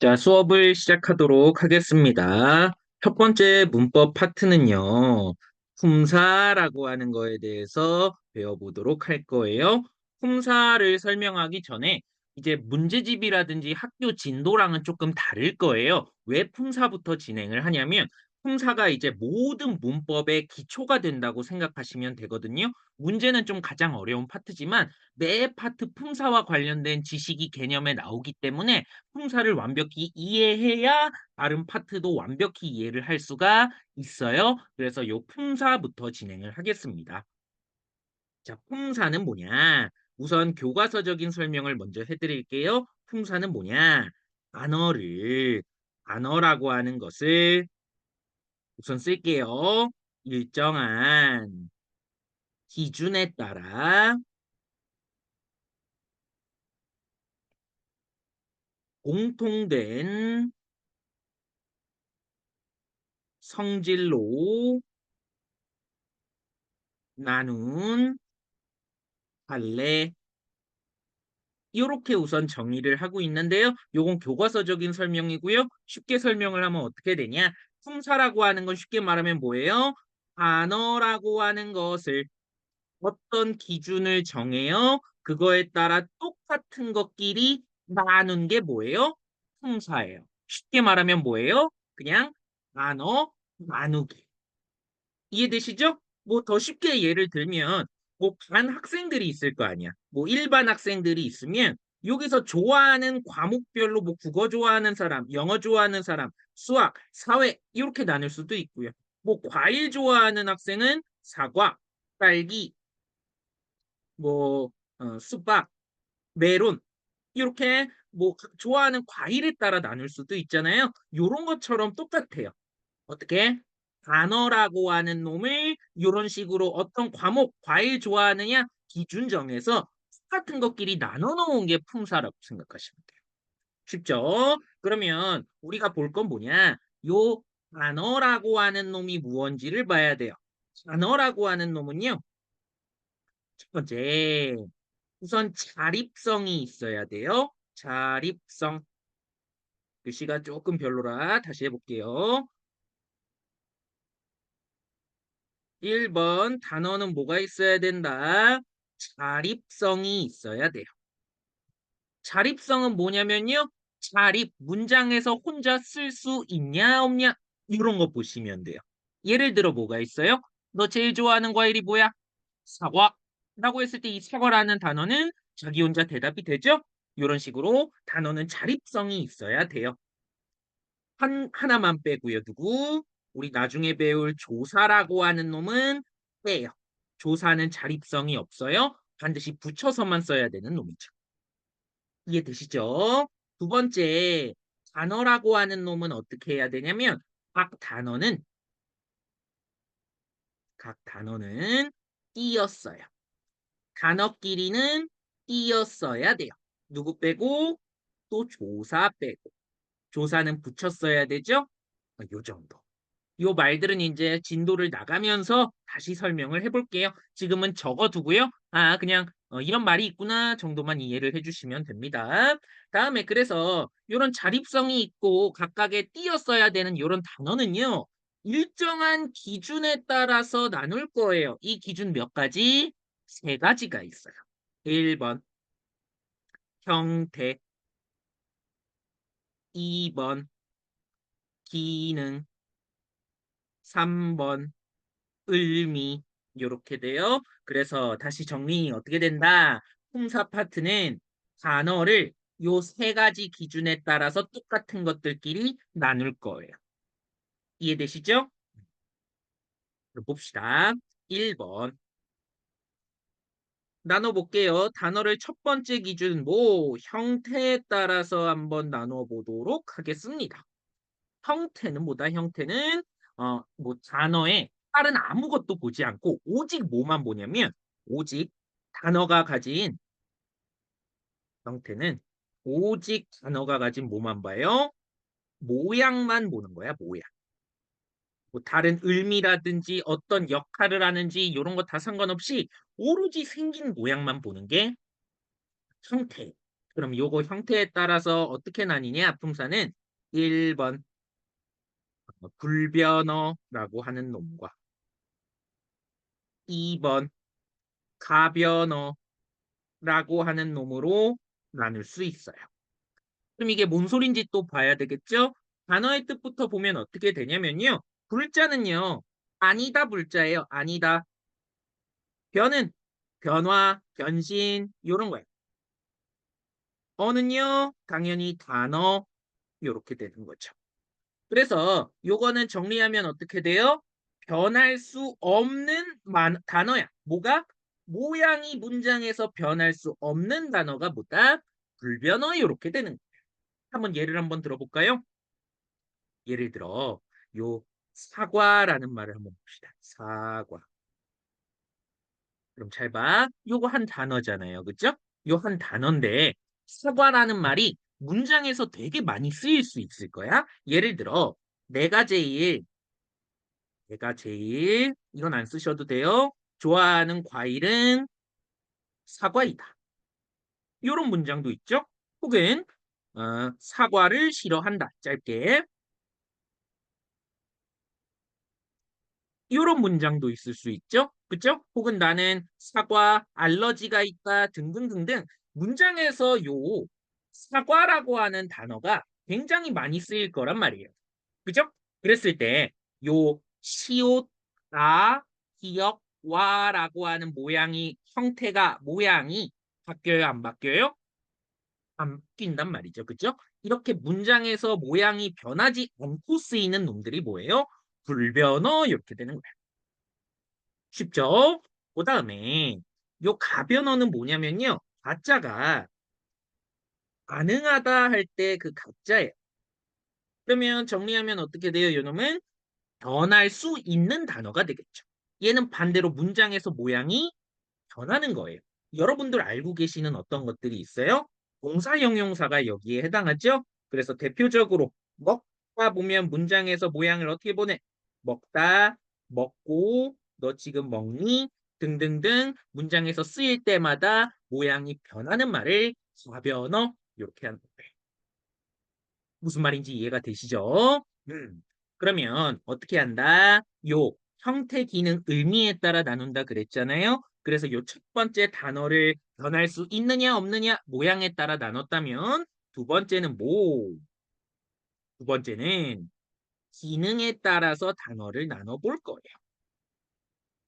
자, 수업을 시작하도록 하겠습니다. 첫 번째 문법 파트는요, 품사라고 하는 거에 대해서 배워보도록 할 거예요. 품사를 설명하기 전에 이제 문제집이라든지 학교 진도랑은 조금 다를 거예요. 왜 품사부터 진행을 하냐면, 품사가 이제 모든 문법의 기초가 된다고 생각하시면 되거든요. 문제는 좀 가장 어려운 파트지만, 매 파트 품사와 관련된 지식이 개념에 나오기 때문에 품사를 완벽히 이해해야 다른 파트도 완벽히 이해를 할 수가 있어요. 그래서 요 품사부터 진행을 하겠습니다. 자, 품사는 뭐냐? 우선 교과서적인 설명을 먼저 해드릴게요. 품사는 뭐냐? 단어를, 단어라고 하는 것을 우선 쓸게요. 일정한 기준에 따라 공통된 성질로 나눈 판례, 이렇게 우선 정의를 하고 있는데요. 요건 교과서적인 설명이고요. 쉽게 설명을 하면 어떻게 되냐? 품사라고 하는 건 쉽게 말하면 뭐예요? 단어라고 하는 것을 어떤 기준을 정해요? 그거에 따라 똑같은 것끼리 나눈 게 뭐예요? 품사예요. 쉽게 말하면 뭐예요? 그냥 단어 나누기. 이해되시죠? 뭐 더 쉽게 예를 들면 뭐 반 학생들이 있을 거 아니야. 뭐 일반 학생들이 있으면 여기서 좋아하는 과목별로 뭐 국어 좋아하는 사람, 영어 좋아하는 사람, 수학, 사회 이렇게 나눌 수도 있고요. 뭐 과일 좋아하는 학생은 사과, 딸기, 뭐 수박, 메론 이렇게 뭐 좋아하는 과일에 따라 나눌 수도 있잖아요. 요런 것처럼 똑같아요. 어떻게? 단어라고 하는 놈을 이런 식으로 어떤 과목, 과일 좋아하느냐 기준 정해서 똑같은 것끼리 나눠 놓은 게 품사라고 생각하시면 돼요. 쉽죠? 그러면 우리가 볼 건 뭐냐? 요 단어라고 하는 놈이 무언지를 봐야 돼요. 단어라고 하는 놈은요. 첫 번째, 우선 자립성이 있어야 돼요. 자립성. 글씨가 조금 별로라. 다시 해볼게요. 1번 단어는 뭐가 있어야 된다? 자립성이 있어야 돼요. 자립성은 뭐냐면요. 자립, 문장에서 혼자 쓸 수 있냐 없냐 이런 거 보시면 돼요. 예를 들어 뭐가 있어요? 너 제일 좋아하는 과일이 뭐야? 사과. 라고 했을 때 이 사과라는 단어는 자기 혼자 대답이 되죠? 이런 식으로 단어는 자립성이 있어야 돼요. 하나만 빼고요. 누구? 우리 나중에 배울 조사라고 하는 놈은 빼요. 조사는 자립성이 없어요. 반드시 붙여서만 써야 되는 놈이죠. 이해되시죠? 두 번째, 단어라고 하는 놈은 어떻게 해야 되냐면 각 단어는 띄었어요. 단어끼리는 띄었어야 돼요. 누구 빼고? 또 조사 빼고. 조사는 붙였어야 되죠? 요 정도. 요 말들은 이제 진도를 나가면서 다시 설명을 해볼게요. 지금은 적어두고요. 그냥 이런 말이 있구나 정도만 이해를 해주시면 됩니다. 다음에 그래서 이런 자립성이 있고 각각에 띄었어야 되는 이런 단어는요. 일정한 기준에 따라서 나눌 거예요. 이 기준 몇 가지? 세 가지가 있어요. 1번 형태, 2번 기능, 3번 의미 이렇게 돼요. 그래서 다시 정리 어떻게 된다? 품사 파트는 단어를 요 세 가지 기준에 따라서 똑같은 것들끼리 나눌 거예요. 이해되시죠? 그럼 봅시다. 1번 나눠볼게요. 단어를 첫 번째 기준 뭐 형태에 따라서 한번 나눠보도록 하겠습니다. 형태는 뭐다? 형태는 뭐 단어에 다른 아무것도 보지 않고 오직 뭐만 보냐면 오직 단어가 가진 형태는 오직 단어가 가진 뭐만 봐요? 모양만 보는 거야, 모양. 뭐 다른 의미라든지 어떤 역할을 하는지 이런 거 다 상관없이 오로지 생긴 모양만 보는 게 형태. 그럼 요거 형태에 따라서 어떻게 나뉘냐? 품사는 1번 불변어라고 하는 놈과 2번 가변어라고 하는 놈으로 나눌 수 있어요. 그럼 이게 뭔 소린지 또 봐야 되겠죠? 단어의 뜻부터 보면 어떻게 되냐면요. 불자는요. 아니다 불자예요. 아니다. 변은 변화, 변신 요런 거예요. 어는요. 당연히 단어 요렇게 되는 거죠. 그래서 요거는 정리하면 어떻게 돼요? 변할 수 없는 단어야. 뭐가? 모양이 문장에서 변할 수 없는 단어가 뭐다? 불변어 이렇게 되는 거예요. 한번 예를 한번 들어볼까요? 예를 들어 요 사과라는 말을 한번 봅시다. 사과. 그럼 잘 봐. 요거 한 단어잖아요. 그죠? 요 한 단어인데 사과라는 말이 문장에서 되게 많이 쓰일 수 있을 거야. 예를 들어 내가 제일 이건 안 쓰셔도 돼요. 좋아하는 과일은 사과이다. 이런 문장도 있죠. 혹은 사과를 싫어한다. 짧게. 이런 문장도 있을 수 있죠. 그죠? 혹은 나는 사과 알러지가 있다 등등등등 문장에서 요 사과라고 하는 단어가 굉장히 많이 쓰일 거란 말이에요. 그죠? 그랬을 때 요 시옷, 아, 기역, 와라고 하는 모양이 바뀌어요, 안 바뀌어요? 안 바뀐단 말이죠. 그죠? 이렇게 문장에서 모양이 변하지 않고 쓰이는 놈들이 뭐예요? 불변어 이렇게 되는 거예요. 쉽죠? 그 다음에 요 가변어는 뭐냐면요. 가짜가 가능하다 할 때 그 가짜예요. 그러면 정리하면 어떻게 돼요? 요놈은 변할 수 있는 단어가 되겠죠. 얘는 반대로 문장에서 모양이 변하는 거예요. 여러분들 알고 계시는 어떤 것들이 있어요? 동사 형용사가 여기에 해당하죠? 그래서 대표적으로 먹다 보면 문장에서 모양을 어떻게 보내? 먹다, 먹고, 너 지금 먹니? 등등등 문장에서 쓰일 때마다 모양이 변하는 말을 사변어 이렇게 하는 거예요. 무슨 말인지 이해가 되시죠? 그러면 어떻게 한다? 요 형태, 기능, 의미에 따라 나눈다 그랬잖아요. 그래서 요 첫 번째 단어를 변할 수 있느냐 없느냐 모양에 따라 나눴다면 두 번째는 뭐? 두 번째는 기능에 따라서 단어를 나눠볼 거예요.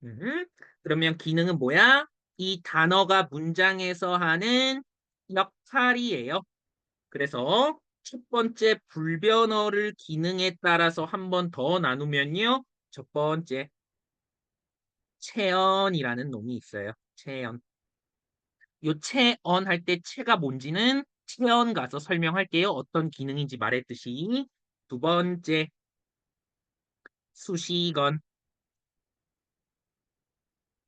음, 그러면 기능은 뭐야? 이 단어가 문장에서 하는 역할이에요. 그래서 첫 번째 불변어를 기능에 따라서 한 번 더 나누면요. 첫 번째 체언이라는 놈이 있어요. 체언. 요 체언 할 때 체가 뭔지는 체언 가서 설명할게요. 어떤 기능인지 말했듯이. 두 번째 수식언.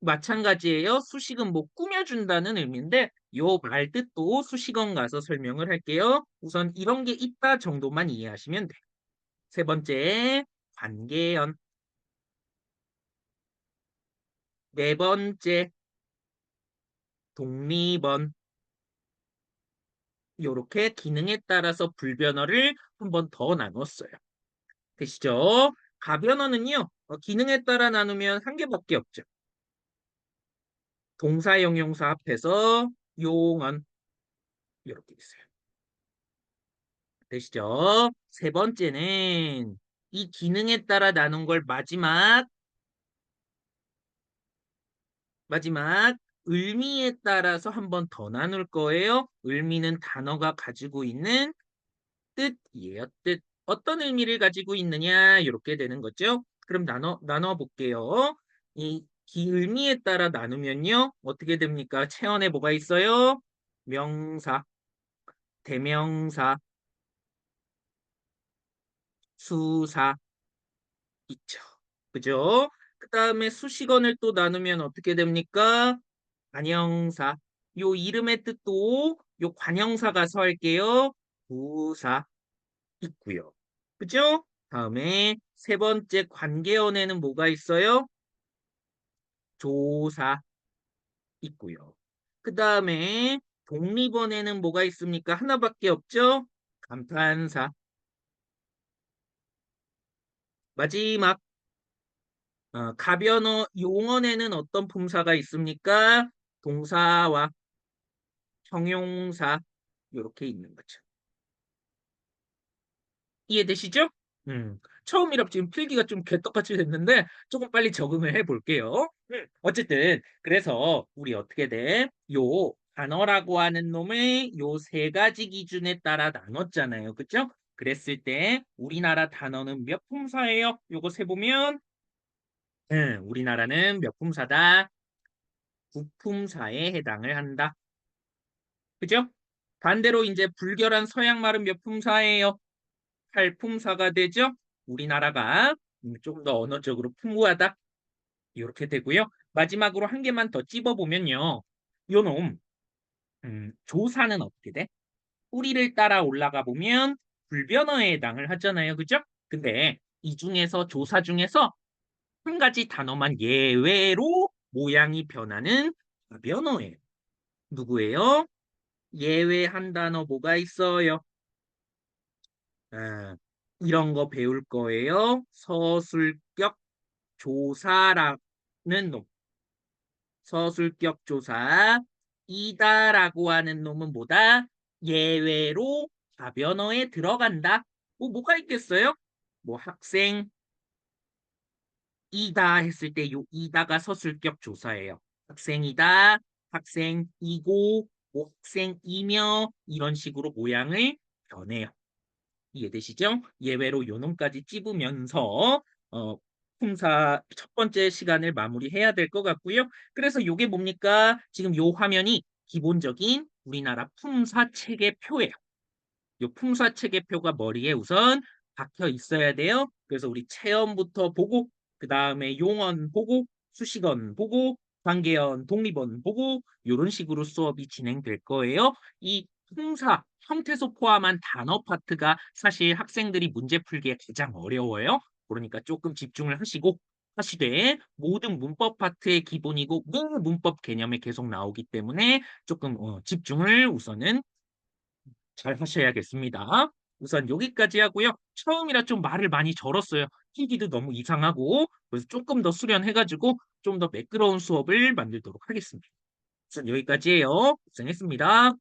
마찬가지예요. 수식은 뭐 꾸며준다는 의미인데 요 말 뜻도 수식언 가서 설명을 할게요. 우선 이런 게 있다 정도만 이해하시면 돼요. 세 번째 관계연. 네 번째 독립언. 요렇게 기능에 따라서 불변어를 한 번 더 나눴어요. 되시죠? 가변어는요. 기능에 따라 나누면 한 개밖에 없죠. 동사 형용사 앞에서 용언 이렇게 있어요. 되시죠? 세 번째는 이 기능에 따라 나눈 걸 마지막 의미에 따라서 한 번 더 나눌 거예요. 의미는 단어가 가지고 있는 뜻이에요. 뜻. 어떤 의미를 가지고 있느냐 이렇게 되는 거죠. 그럼 나눠 볼게요. 이 의미에 따라 나누면요. 어떻게 됩니까? 체언에 뭐가 있어요? 명사, 대명사, 수사 있죠. 그죠? 그 다음에 수식어를 또 나누면 어떻게 됩니까? 관형사. 요 이름의 뜻도 요 관형사 가서 할게요. 부사 있고요. 그죠? 다음에 세 번째 관계어에는 뭐가 있어요? 조사 있고요. 그 다음에 독립원에는 뭐가 있습니까? 하나밖에 없죠? 감탄사. 마지막 가변어 용언에는 어떤 품사가 있습니까? 동사와 형용사 이렇게 있는 거죠. 이해되시죠? 처음이라 지금 필기가 좀 개떡같이 됐는데 조금 빨리 적응을 해볼게요. 어쨌든 그래서 우리 어떻게 돼? 요 단어라고 하는 놈을 요 세 가지 기준에 따라 나눴잖아요. 그죠? 그랬을 때 우리나라 단어는 몇 품사예요? 요거 세보면 우리나라는 몇 품사다? 구품사에 해당을 한다. 그죠? 반대로 이제 불결한 서양 말은 몇 품사예요? 팔품사가 되죠. 우리나라가 조금 더 언어적으로 풍부하다. 이렇게 되고요. 마지막으로 한 개만 더 찝어보면요. 요놈 조사는 어떻게 돼? 뿌리를 따라 올라가 보면 불변어에 해당을 하잖아요. 그죠? 근데 이 중에서 조사 중에서 한 가지 단어만 예외로 모양이 변하는 변어예요. 누구예요? 예외한 단어 뭐가 있어요? 아, 이런 거 배울 거예요. 서술격 조사라는 놈. 서술격 조사. 이다라고 하는 놈은 뭐다? 예외로 다변어에 들어간다. 뭐가 있겠어요? 뭐 학생 이다 했을 때 요 이다가 서술격 조사예요. 학생이다, 학생이고, 뭐 학생이며 이런 식으로 모양을 변해요. 이해되시죠? 예외로 요놈까지 찝으면서 품사 첫 번째 시간을 마무리해야 될 것 같고요. 그래서 요게 뭡니까? 지금 요 화면이 기본적인 우리나라 품사 체계표예요. 요 품사 체계표가 머리에 우선 박혀 있어야 돼요. 그래서 우리 체험부터 보고 그 다음에 용언 보고 수식언 보고 관계언, 독립언 보고 이런 식으로 수업이 진행될 거예요. 이 품사, 형태소 포함한 단어 파트가 사실 학생들이 문제 풀기에 가장 어려워요. 그러니까 조금 집중을 하시고 하시되 모든 문법 파트의 기본이고 문법 개념에 계속 나오기 때문에 조금 집중을 우선은 잘 하셔야겠습니다. 우선 여기까지 하고요. 처음이라 좀 말을 많이 절었어요. 필기도 너무 이상하고 그래서 조금 더 수련해가지고 좀 더 매끄러운 수업을 만들도록 하겠습니다. 우선 여기까지예요. 고생했습니다.